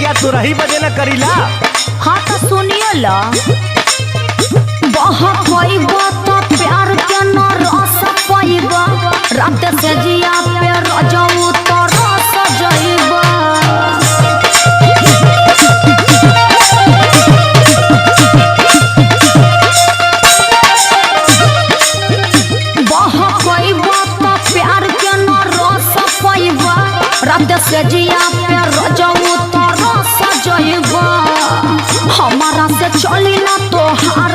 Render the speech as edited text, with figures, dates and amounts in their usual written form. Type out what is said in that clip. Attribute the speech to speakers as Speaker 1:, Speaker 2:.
Speaker 1: गीतिया तो रही बजे न करीला।
Speaker 2: हाँ तो सुनियो ला बहुत होइबा तो प्यार के न रस पाइबा रात से जिया पे रजऊ तो रस जाइबा बहुत होइबा तो प्यार के न रस पाइबा रात से जिया पे रजऊ तो रस जाइबा हमारा से चली ना तो हार